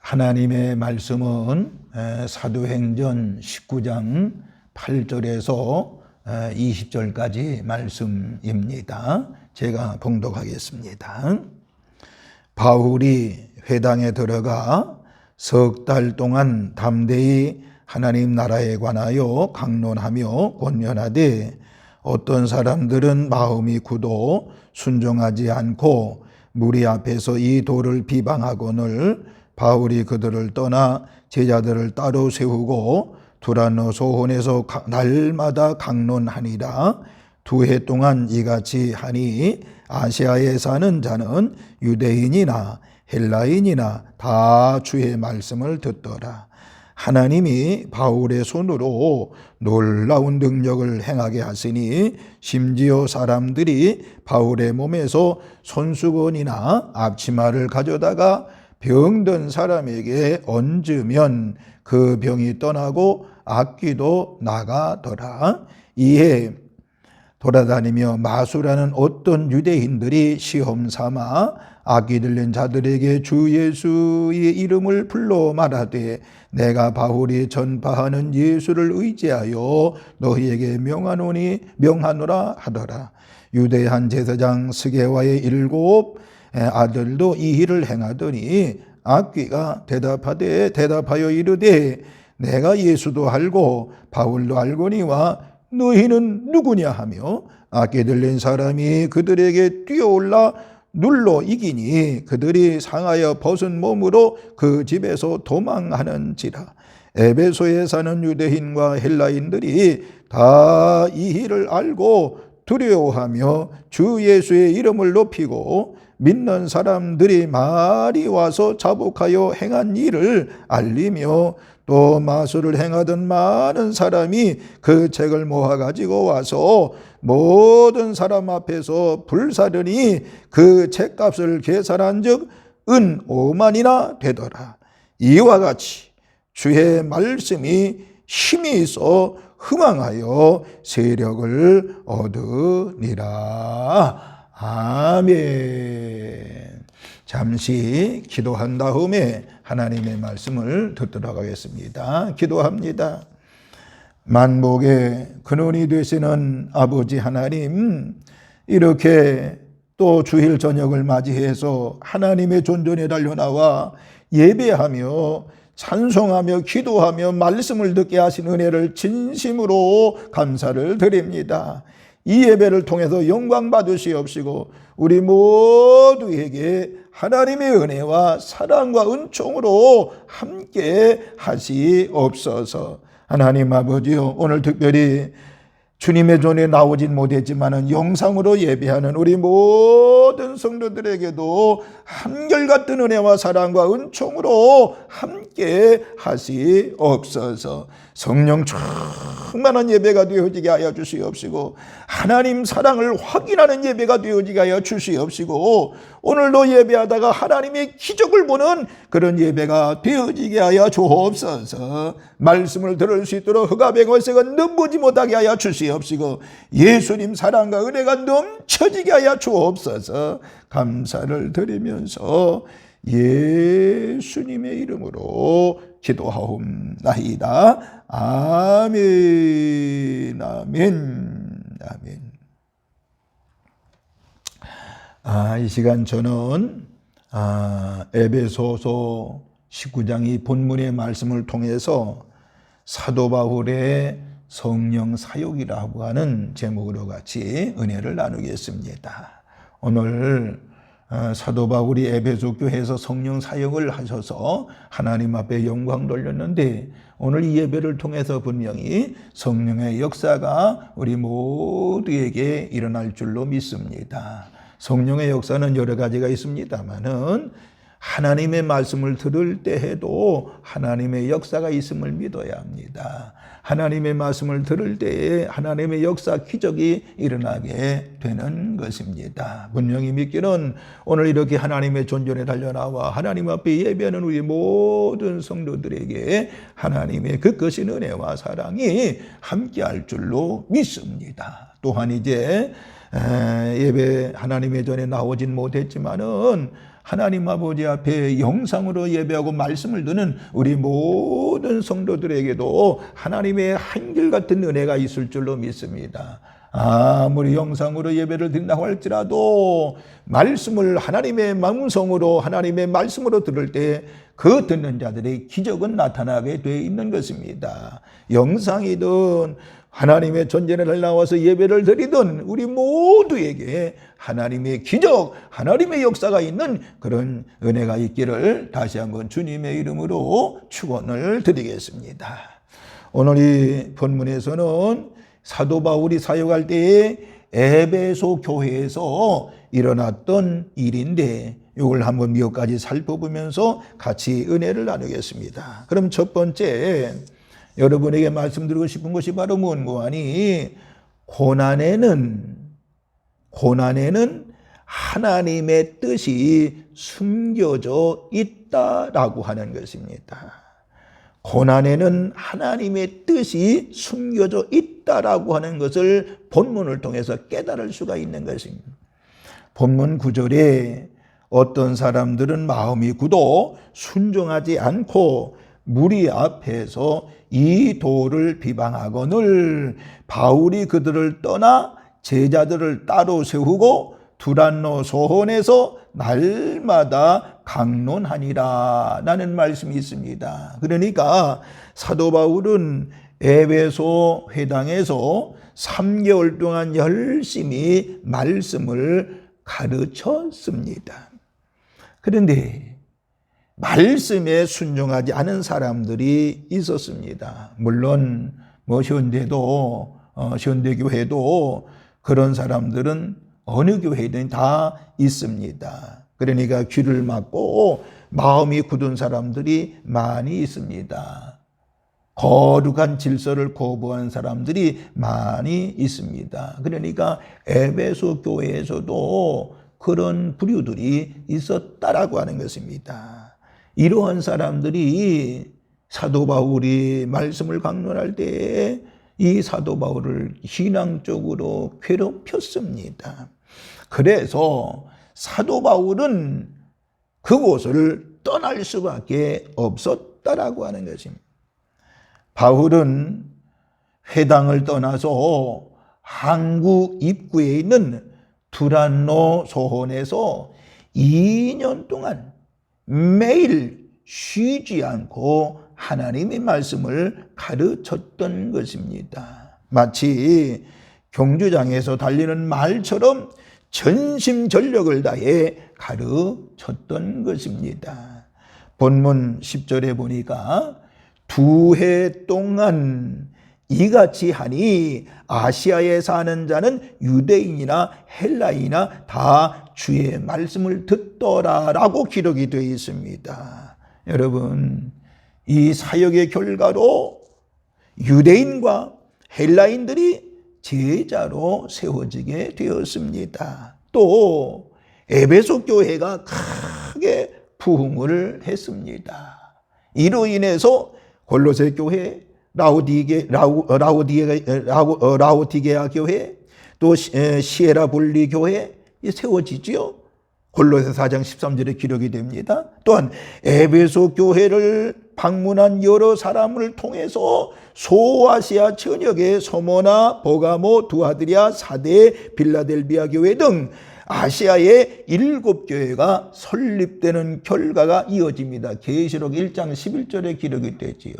하나님의 말씀은 사도행전 19장 8절에서 20절까지 말씀입니다. 제가 봉독하겠습니다. 바울이 회당에 들어가 석 달 동안 담대히 하나님 나라에 관하여 강론하며 권면하되 어떤 사람들은 마음이 굳어 순종하지 않고 무리 앞에서 이 도를 비방하거늘 바울이 그들을 떠나 제자들을 따로 세우고 두란노 소원에서 날마다 강론하니라. 2해 동안 이같이 하니 아시아에 사는 자는 유대인이나 헬라인이나 다 주의 말씀을 듣더라. 하나님이 바울의 손으로 놀라운 능력을 행하게 하시니 심지어 사람들이 바울의 몸에서 손수건이나 앞치마를 가져다가 병든 사람에게 얹으면 그 병이 떠나고 악귀도 나가더라. 이에 돌아다니며 마수라는 어떤 유대인들이 시험 삼아 악귀 들린 자들에게 주 예수의 이름을 불러 말하되 내가 바울이 전파하는 예수를 의지하여 너희에게 명하노라 하더라. 유대한 제사장 스게와의 7 아들도 이 일을 행하더니 악귀가 대답하여 이르되 내가 예수도 알고 바울도 알거니와 너희는 누구냐 하며 악귀 들린 사람이 그들에게 뛰어올라 눌러 이기니 그들이 상하여 벗은 몸으로 그 집에서 도망하는지라. 에베소에 사는 유대인과 헬라인들이 다 이 일을 알고 두려워하며 주 예수의 이름을 높이고 믿는 사람들이 많이 와서 자복하여 행한 일을 알리며 또 마술을 행하던 많은 사람이 그 책을 모아가지고 와서 모든 사람 앞에서 불사르니 그 책값을 계산한 즉 은 5만이나 되더라. 이와 같이 주의 말씀이 힘이 있어 흥왕하여 세력을 얻으니라. 아멘. 잠시 기도한 다음에 하나님의 말씀을 듣도록 하겠습니다. 기도합니다. 만복의 근원이 되시는 아버지 하나님, 이렇게 또 주일 저녁을 맞이해서 하나님의 존전에 달려나와 예배하며 찬송하며 기도하며 말씀을 듣게 하신 은혜를 진심으로 감사를 드립니다. 이 예배를 통해서 영광 받으시옵시고 우리 모두에게 하나님의 은혜와 사랑과 은총으로 함께 하시옵소서. 하나님 아버지요, 오늘 특별히 주님의 전에 나오진 못했지만 영상으로 예배하는 우리 모든 성도들에게도 한결같은 은혜와 사랑과 은총으로 함께 하시옵소서. 성령 충만한 예배가 되어지게 하여 주시옵시고 하나님 사랑을 확인하는 예배가 되어지게 하여 주시옵시고 오늘도 예배하다가 하나님의 기적을 보는 그런 예배가 되어지게 하여 주옵소서. 말씀을 들을 수 있도록 흑암의 권세가 넘보지 못하게 하여 주시옵시고 예수님 사랑과 은혜가 넘쳐지게 하여 주옵소서. 감사를 드리면서 예수님의 이름으로 기도하옵나이다. 아멘. 아멘. 아멘. 이 시간 저는 에베소서 19장이 본문의 말씀을 통해서 사도 바울의 성령 사역이라고 하는 제목으로 같이 은혜를 나누겠습니다. 오늘 사도 바울이 에베소 교회에서 성령 사역을 하셔서 하나님 앞에 영광 돌렸는데 오늘 이 예배를 통해서 분명히 성령의 역사가 우리 모두에게 일어날 줄로 믿습니다. 성령의 역사는 여러 가지가 있습니다만은 하나님의 말씀을 들을 때에도 하나님의 역사가 있음을 믿어야 합니다. 하나님의 말씀을 들을 때에 하나님의 역사 기적이 일어나게 되는 것입니다. 분명히 믿기는 오늘 이렇게 하나님의 존전에 달려나와 하나님 앞에 예배하는 우리 모든 성도들에게 하나님의 그 크신 은혜와 사랑이 함께할 줄로 믿습니다. 또한 이제 예배 하나님의 전에 나오진 못했지만은 하나님 아버지 앞에 영상으로 예배하고 말씀을 듣는 우리 모든 성도들에게도 하나님의 한결같은 은혜가 있을 줄로 믿습니다. 아무리 영상으로 예배를 드린다고 할지라도 말씀을 하나님의 음성으로 하나님의 말씀으로 들을 때 그 듣는 자들의 기적은 나타나게 돼 있는 것입니다. 영상이든 하나님의 전전에 나와서 예배를 드리든 우리 모두에게 하나님의 기적, 하나님의 역사가 있는 그런 은혜가 있기를 다시 한번 주님의 이름으로 축원을 드리겠습니다. 오늘 이 본문에서는 사도 바울이 사역할 때에 에베소 교회에서 일어났던 일인데 이걸 한번 몇 가지 살펴보면서 같이 은혜를 나누겠습니다. 그럼 첫 번째 여러분에게 말씀드리고 싶은 것이 바로 무엇인가 하니 고난에는 하나님의 뜻이 숨겨져 있다라고 하는 것입니다. 고난에는 하나님의 뜻이 숨겨져 있다라고 하는 것을 본문을 통해서 깨달을 수가 있는 것입니다. 본문 9절에 어떤 사람들은 마음이 굳어 순종하지 않고 무리 앞에서 이 도를 비방하거늘 바울이 그들을 떠나 제자들을 따로 세우고 두란노 소혼에서 날마다 강론하니라 라는 말씀이 있습니다. 그러니까 사도 바울은 에베소 회당에서 3개월 동안 열심히 말씀을 가르쳤습니다. 그런데 말씀에 순종하지 않은 사람들이 있었습니다. 물론 현대교회도 그런 사람들은 어느 교회든 다 있습니다. 그러니까 귀를 막고 마음이 굳은 사람들이 많이 있습니다. 거룩한 질서를 거부한 사람들이 많이 있습니다. 그러니까 에베소 교회에서도 그런 부류들이 있었다라고 하는 것입니다. 이러한 사람들이 사도 바울이 말씀을 강론할 때 이 사도 바울을 신앙적으로 괴롭혔습니다. 그래서 사도 바울은 그곳을 떠날 수밖에 없었다라고 하는 것입니다. 바울은 회당을 떠나서 항구 입구에 있는 두란노 소혼에서 2년 동안 매일 쉬지 않고 하나님의 말씀을 가르쳤던 것입니다. 마치 경주장에서 달리는 말처럼 전심전력을 다해 가르쳤던 것입니다. 본문 10절에 보니까 2해 동안 이같이 하니 아시아에 사는 자는 유대인이나 헬라인이나 다 주의 말씀을 듣더라라고 기록이 되어 있습니다. 여러분, 이 사역의 결과로 유대인과 헬라인들이 제자로 세워지게 되었습니다. 또 에베소 교회가 크게 부흥을 했습니다. 이로 인해서 골로새 교회, 라오디게아 교회, 또 시에라볼리 교회 세워지지요. 골로새 4장 13절에 기록이 됩니다. 또한 에베소 교회를 방문한 여러 사람을 통해서 소아시아 전역의 서모나, 버가모, 두아드리아, 사데, 빌라델비아 교회 등 아시아의 7교회가 설립되는 결과가 이어집니다. 계시록 1장 11절에 기록이 되지요.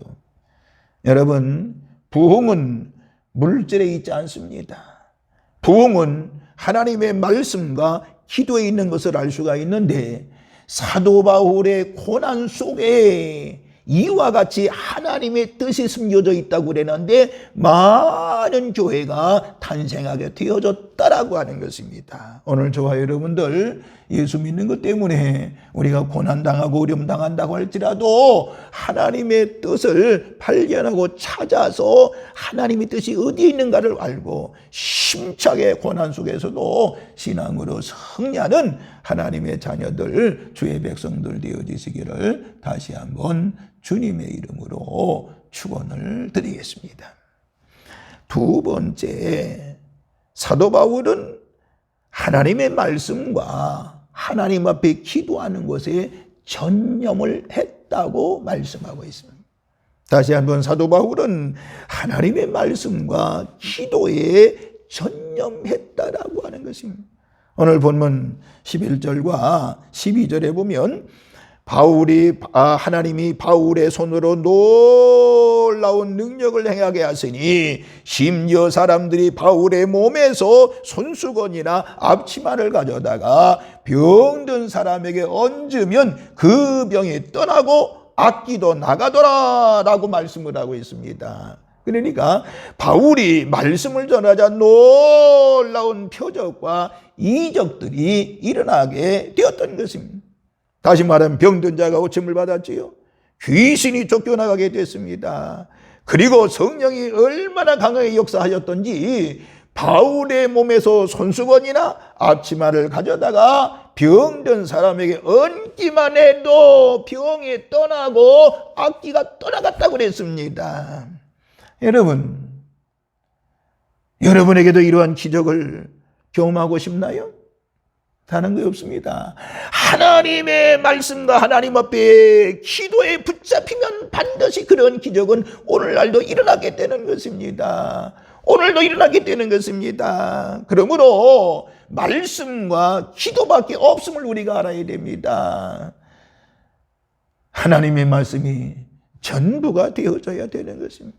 여러분, 부흥은 물질에 있지 않습니다. 부흥은 하나님의 말씀과 기도에 있는 것을 알 수가 있는데 사도 바울의 고난 속에 이와 같이 하나님의 뜻이 숨겨져 있다고 그랬는데 많은 교회가 탄생하게 되어졌다라고 하는 것입니다. 오늘 저와 여러분들 예수 믿는 것 때문에 우리가 고난당하고 어려움당한다고 할지라도 하나님의 뜻을 발견하고 찾아서 하나님의 뜻이 어디에 있는가를 알고 심차게 고난 속에서도 신앙으로 승리하는 하나님의 자녀들, 주의 백성들 되어지시기를 다시 한번 주님의 이름으로 축원을 드리겠습니다. 두 번째, 사도 바울은 하나님의 말씀과 하나님 앞에 기도하는 것에 전념을 했다고 말씀하고 있습니다. 다시 한번 사도 바울은 하나님의 말씀과 기도에 전념했다라고 하는 것입니다. 오늘 본문 11절과 12절에 보면 하나님이 바울의 손으로 놀라운 능력을 행하게 하시니 심지어 사람들이 바울의 몸에서 손수건이나 앞치마를 가져다가 병든 사람에게 얹으면 그 병이 떠나고 악기도 나가더라 라고 말씀을 하고 있습니다. 그러니까 바울이 말씀을 전하자 놀라운 표적과 이적들이 일어나게 되었던 것입니다. 다시 말하면 병든 자가 고침을 받았지요. 귀신이 쫓겨나가게 됐습니다. 그리고 성령이 얼마나 강하게 역사하셨던지 바울의 몸에서 손수건이나 앞치마를 가져다가 병든 사람에게 얹기만 해도 병이 떠나고 악기가 떠나갔다고 그랬습니다. 여러분에게도 이러한 기적을 경험하고 싶나요? 다른 거 없습니다. 하나님의 말씀과 하나님 앞에 기도에 붙잡히면 반드시 그런 기적은 오늘날도 일어나게 되는 것입니다. 오늘도 일어나게 되는 것입니다. 그러므로 말씀과 기도밖에 없음을 우리가 알아야 됩니다. 하나님의 말씀이 전부가 되어져야 되는 것입니다.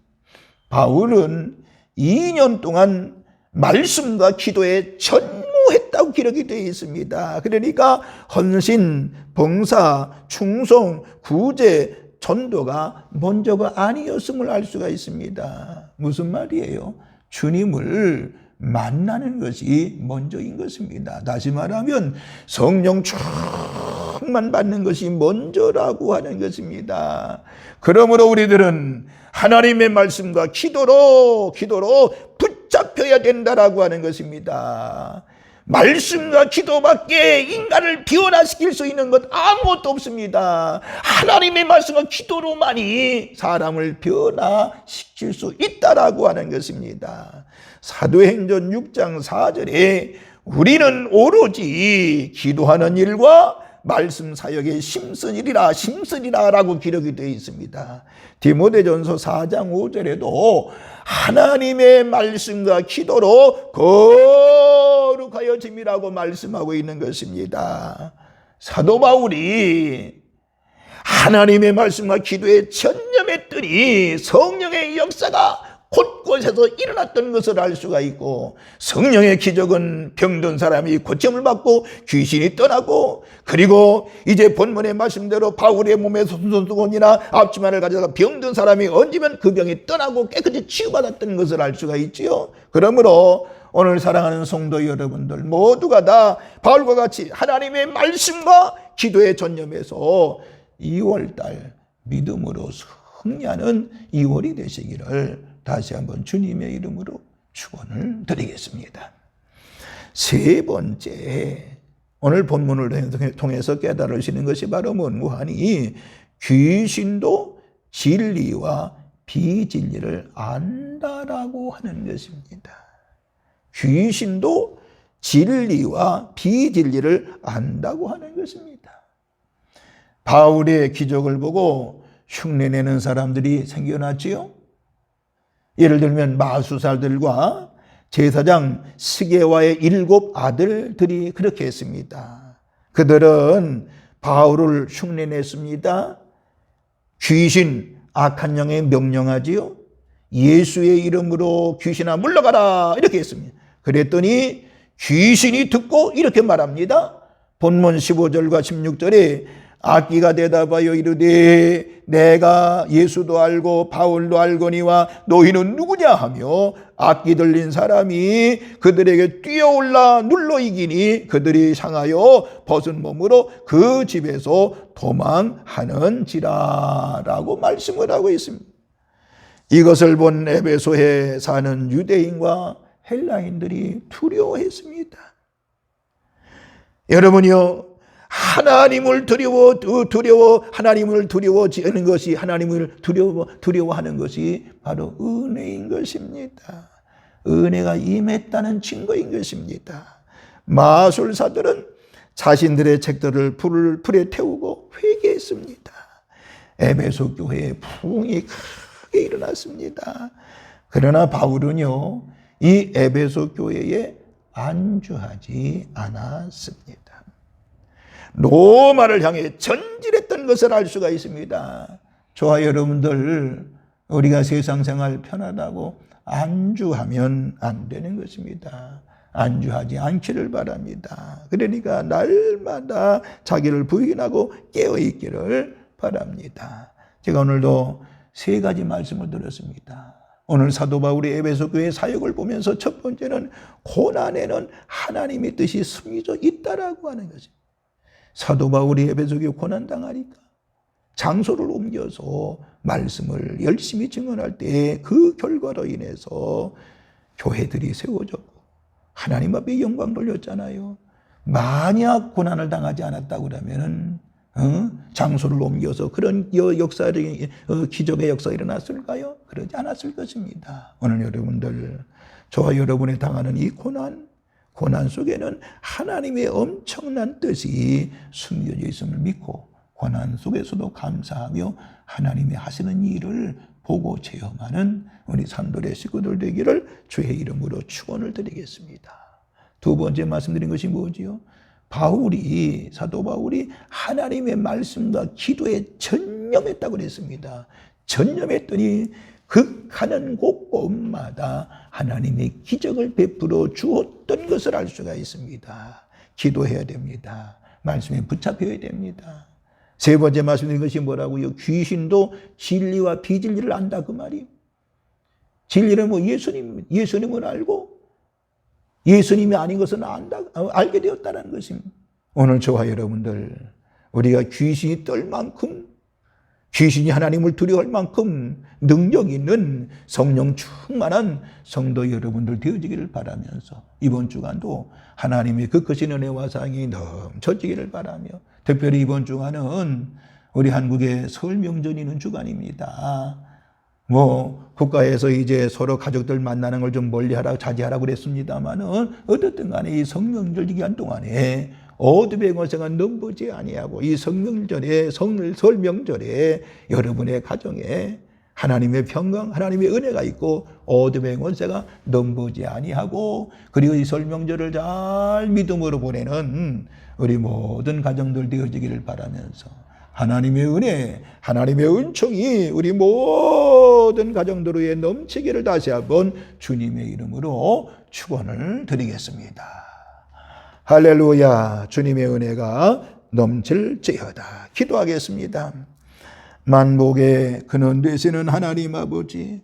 바울은 2년 동안 말씀과 기도에 전무했다고 기록이 되어 있습니다. 그러니까 헌신, 봉사, 충성, 구제, 전도가 먼저가 아니었음을 알 수가 있습니다. 무슨 말이에요? 주님을 만나는 것이 먼저인 것입니다. 다시 말하면 성령 충만 받는 것이 먼저라고 하는 것입니다. 그러므로 우리들은 하나님의 말씀과 기도로 붙잡혀야 된다라고 하는 것입니다. 말씀과 기도밖에 인간을 변화시킬 수 있는 것 아무것도 없습니다. 하나님의 말씀과 기도로만이 사람을 변화시킬 수 있다라고 하는 것입니다. 사도행전 6장 4절에 우리는 오로지 기도하는 일과 말씀 사역에 심쓰리라 라고 기록이 되어 있습니다. 디모데전서 4장 5절에도 하나님의 말씀과 기도로 거룩하여짐이라고 말씀하고 있는 것입니다. 사도 바울이 하나님의 말씀과 기도에 전념했더니 성령의 역사가 곳곳에서 일어났던 것을 알 수가 있고, 성령의 기적은 병든 사람이 고침을 받고 귀신이 떠나고, 그리고 이제 본문의 말씀대로 바울의 몸에 손수건이나 앞치마를 가져다가 병든 사람이 얹으면 그 병이 떠나고 깨끗이 치유받았던 것을 알 수가 있지요. 그러므로 오늘 사랑하는 성도 여러분들 모두가 다 바울과 같이 하나님의 말씀과 기도에 전념해서 2월달 믿음으로 승리하는 2월이 되시기를 다시 한번 주님의 이름으로 축원을 드리겠습니다. 세 번째, 오늘 본문을 통해서 깨달으시는 것이 바로 뭔고하니 귀신도 진리와 비진리를 안다라고 하는 것입니다. 귀신도 진리와 비진리를 안다고 하는 것입니다. 바울의 기적을 보고 흉내내는 사람들이 생겨났지요. 예를 들면 마수살들과 제사장 스게와의 7 아들들이 그렇게 했습니다. 그들은 바울을 흉내냈습니다. 귀신, 악한 영에 명령하지요. 예수의 이름으로 귀신아 물러가라 이렇게 했습니다. 그랬더니 귀신이 듣고 이렇게 말합니다. 본문 15절과 16절에 악기가 대답하여 이르되 내가 예수도 알고 바울도 알거니와 너희는 누구냐 하며 악기 들린 사람이 그들에게 뛰어올라 눌러 이기니 그들이 상하여 벗은 몸으로 그 집에서 도망하는지라 라고 말씀을 하고 있습니다. 이것을 본 에베소에 사는 유대인과 헬라인들이 두려워했습니다. 여러분이요, 하나님을 하나님을 두려워지는 것이, 하나님을 두려워하는 것이 바로 은혜인 것입니다. 은혜가 임했다는 증거인 것입니다. 마술사들은 자신들의 책들을 불에 태우고 회개했습니다. 에베소 교회에 부흥이 크게 일어났습니다. 그러나 바울은요, 이 에베소 교회에 안주하지 않았습니다. 로마를 향해 전진했던 것을 알 수가 있습니다. 저와 여러분들, 우리가 세상 생활 편하다고 안주하면 안 되는 것입니다. 안주하지 않기를 바랍니다. 그러니까 날마다 자기를 부인하고 깨어있기를 바랍니다. 제가 오늘도 세 가지 말씀을 들었습니다. 오늘 사도 바울의 에베소 교회 사역을 보면서 첫 번째는 고난에는 하나님의 뜻이 숨겨져 있다라고 하는 것입니다. 사도 바울이 에베소 교회 고난 당하니까 장소를 옮겨서 말씀을 열심히 증언할 때 그 결과로 인해서 교회들이 세워졌고 하나님 앞에 영광 돌렸잖아요. 만약 고난을 당하지 않았다고 그러면은 장소를 옮겨서 그런 역사적인 기적의 역사가 일어났을까요? 그러지 않았을 것입니다. 오늘 여러분들, 저와 여러분이 당하는 이 고난 속에는 하나님의 엄청난 뜻이 숨겨져 있음을 믿고 고난 속에서도 감사하며 하나님이 하시는 일을 보고 체험하는 우리 산돌의 식구들 되기를 주의 이름으로 축원을 드리겠습니다. 두 번째 말씀드린 것이 뭐지요? 사도 바울이 하나님의 말씀과 기도에 전념했다고 그랬습니다. 전념했더니 그 가는 곳곳마다 하나님의 기적을 베풀어 주었던 것을 알 수가 있습니다. 기도해야 됩니다. 말씀에 붙잡혀야 됩니다. 세 번째 말씀드린 것이 뭐라고요? 귀신도 진리와 비진리를 안다, 그 말이. 진리는 뭐 예수님을 알고 예수님이 아닌 것은 알게 되었다는 것입니다. 오늘 저와 여러분들, 우리가 귀신이 떨 만큼, 귀신이 하나님을 두려워할 만큼 능력 있는 성령 충만한 성도 여러분들 되어지기를 바라면서 이번 주간도 하나님의 그 크신 은혜와 사랑이 넘쳐지기를 바라며, 특별히 이번 주간은 우리 한국의 설 명절이 있는 주간입니다. 국가에서 이제 서로 가족들 만나는 걸 좀 멀리하라, 자제하라고 그랬습니다만은 어떻든 간에 이 성명절 기간 동안에 어둠의 권세가 넘보지 아니하고 이 성명절에, 설명절에 여러분의 가정에 하나님의 평강, 하나님의 은혜가 있고 어둠의 권세가 넘보지 아니하고, 그리고 이 설명절을 잘 믿음으로 보내는 우리 모든 가정들 되어지기를 바라면서 하나님의 은혜, 하나님의 은총이 우리 모든 가정들 위에 넘치기를 다시 한번 주님의 이름으로 축원을 드리겠습니다. 할렐루야. 주님의 은혜가 넘칠지어다. 기도하겠습니다. 만복의 근원 되시는 하나님 아버지,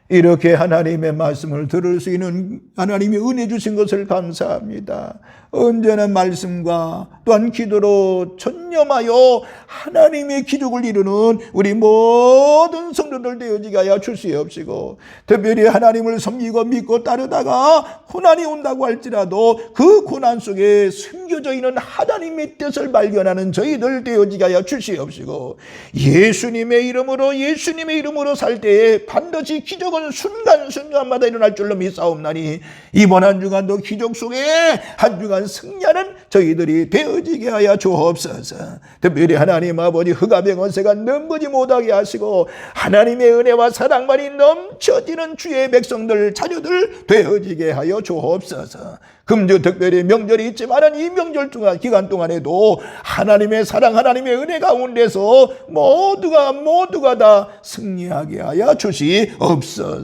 이렇게 하나님의 말씀을 들을 수 있는 하나님이 은혜 주신 것을 감사합니다. 언제나 말씀과 또한 기도로 전념하여 하나님의 기적을 이루는 우리 모든 성도들 되어지게 하여 주시옵시고, 특별히 하나님을 섬기고 믿고 따르다가 고난이 온다고 할지라도 그 고난 속에 숨겨져 있는 하나님의 뜻을 발견하는 저희들 되어지게 하여 주시옵시고, 예수님의 이름으로 살 때에 반드시 기적은 순간순간마다 일어날 줄로 믿사옵나니 이번 한 주간도 기적 속에 한 주간 승리하는 저희들이 되어지게 하여 주옵소서. 특별히 하나님 아버지, 흑암의 권세가 넘보지 못하게 하시고 하나님의 은혜와 사랑만이 넘쳐지는 주의 백성들, 자녀들 되어지게 하여 주옵소서. 금주 특별히 명절이 있지만 이 명절 기간 동안에도 하나님의 사랑, 하나님의 은혜 가운데서 모두가 다 승리하게 하여 주시옵소서.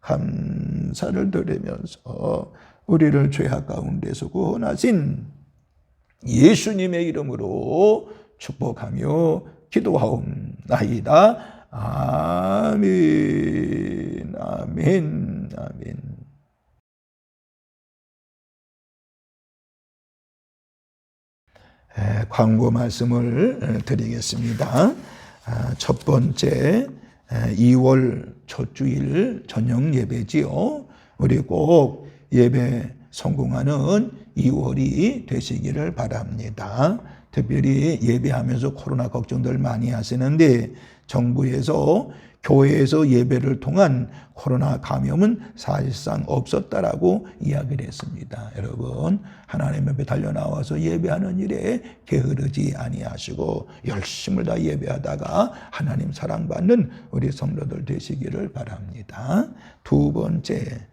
감사를 드리면서 우리를 죄악 가운데서 구원하신 예수님의 이름으로 축복하며 기도하옵나이다. 아멘, 아멘, 아멘. 광고 말씀을 드리겠습니다. 첫 번째 2월 첫 주일 저녁 예배지요. 우리 꼭 예배 성공하는 2월이 되시기를 바랍니다. 특별히 예배하면서 코로나 걱정들 많이 하시는데 정부에서 교회에서 예배를 통한 코로나 감염은 사실상 없었다라고 이야기를 했습니다. 여러분, 하나님 앞에 달려나와서 예배하는 일에 게으르지 아니하시고 열심을 다 예배하다가 하나님 사랑받는 우리 성도들 되시기를 바랍니다. 두 번째,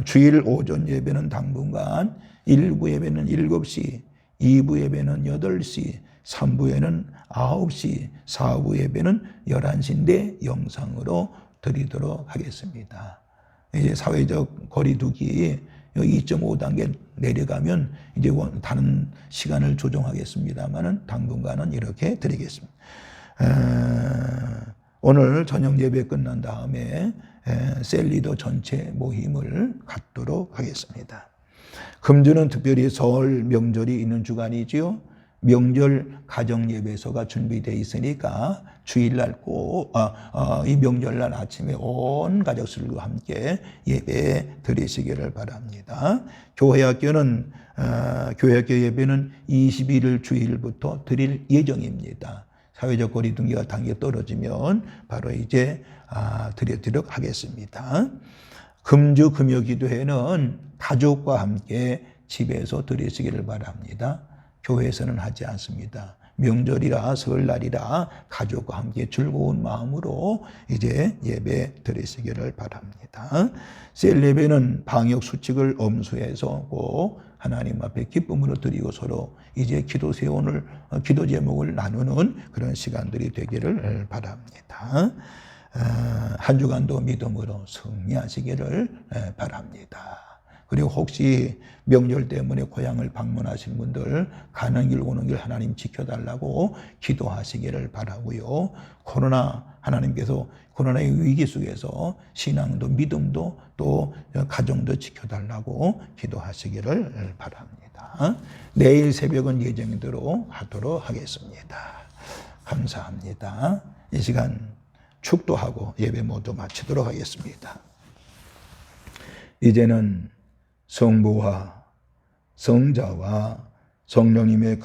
주일 오전 예배는 당분간 1부 예배는 7시, 2부 예배는 8시, 3부에는 9시, 4부 예배는 11시인데 영상으로 드리도록 하겠습니다. 이제 사회적 거리두기 2.5단계 내려가면 이제 다른 시간을 조정하겠습니다만은 당분간은 이렇게 드리겠습니다. 오늘 저녁 예배 끝난 다음에 셀리더 전체 모임을 갖도록 하겠습니다. 금주는 특별히 설 명절이 있는 주간이지요. 명절 가정예배소가 준비되어 있으니까 주일날 꼭 이 명절날 아침에 온 가족들과 함께 예배 드리시기를 바랍니다. 교회학교는 교회학교 예배는 21일 주일부터 드릴 예정입니다. 사회적 거리두기가 단계 떨어지면 바로 이제 드리도록 하겠습니다. 금주 금요기도회는 가족과 함께 집에서 드리시기를 바랍니다. 교회에서는 하지 않습니다. 명절이라 설날이라 가족과 함께 즐거운 마음으로 이제 예배 드리시기를 바랍니다. 셀 예배는 방역 수칙을 엄수해서 꼭 하나님 앞에 기쁨으로 드리고 서로 이제 기도 세원을 기도 제목을 나누는 그런 시간들이 되기를 바랍니다. 한 주간도 믿음으로 승리하시기를 바랍니다. 그리고 혹시 명절 때문에 고향을 방문하신 분들 가는 길 오는 길 하나님 지켜달라고 기도하시기를 바라고요. 하나님께서 코로나의 위기 속에서 신앙도 믿음도 또 가정도 지켜달라고 기도하시기를 바랍니다. 내일 새벽은 예정대로 하도록 하겠습니다. 감사합니다. 이 시간 축도하고 예배 모두 마치도록 하겠습니다. 이제는 성부와 성자와 성령님의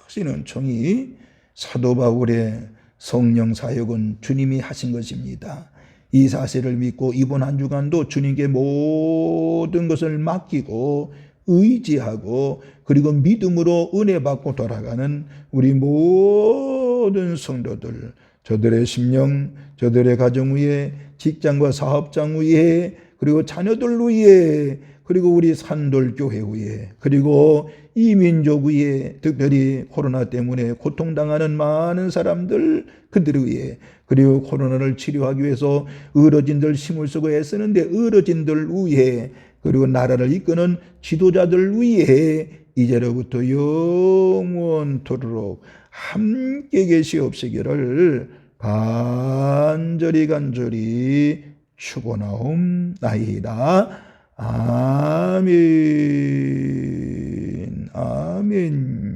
크신 은총이 사도 바울의 성령 사역은 주님이 하신 것입니다. 이 사실을 믿고 이번 한 주간도 주님께 모든 것을 맡기고 의지하고 그리고 믿음으로 은혜 받고 돌아가는 우리 모든 성도들, 저들의 심령, 저들의 가정 위에, 직장과 사업장 위에, 그리고 자녀들 위에, 그리고 우리 산돌교회 위에, 그리고 이 민족 위에, 특별히 코로나 때문에 고통당하는 많은 사람들 그들 위에, 그리고 코로나를 치료하기 위해서 의료진들 힘을 쓰고 애쓰는데 의료진들 위에, 그리고 나라를 이끄는 지도자들 위에 이제로부터 영원토록 함께 계시옵시기를 간절히 축원하옵나이다. 아멘. 아멘.